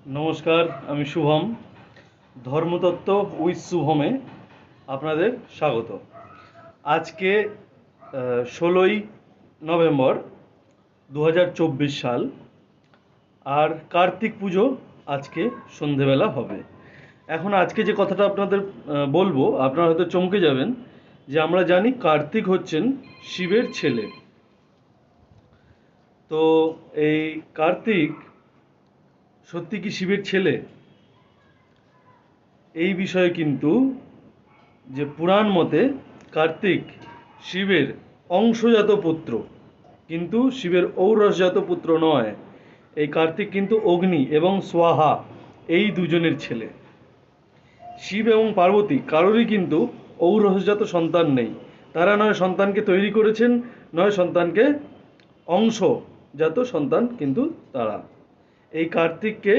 নমস্কার, আমি শুভম। ধর্মতত্ত্ব উইথ শুভমে আপনাদের স্বাগত। আজকে 16ই নভেম্বর 2024 সাল, আর কার্তিক পুজো আজকে সন্ধেবেলা হবে। এখন আজকে যে কথাটা আপনাদের বলবো, আপনারা হয়তো চমকে যাবেন যে আমরা জানি কার্তিক হচ্ছেন শিবের ছেলে। তো এই কার্তিক সত্যি কি শিবের ছেলে? এই বিষয়ে কিন্তু যে পুরাণ মতে কার্তিক শিবের অংশজাত পুত্র, কিন্তু শিবের ঔরসজাত পুত্র নয়। এই কার্তিক কিন্তু অগ্নি এবং স্বাহা এই দুজনের ছেলে। শিব এবং পার্বতী কারোরই কিন্তু ঔরসজাত সন্তান নেই। তারা নয় সন্তানকে তৈরি করেছেন, নয় সন্তানকে অংশজাত সন্তান কিন্তু তারা। এই কার্তিককে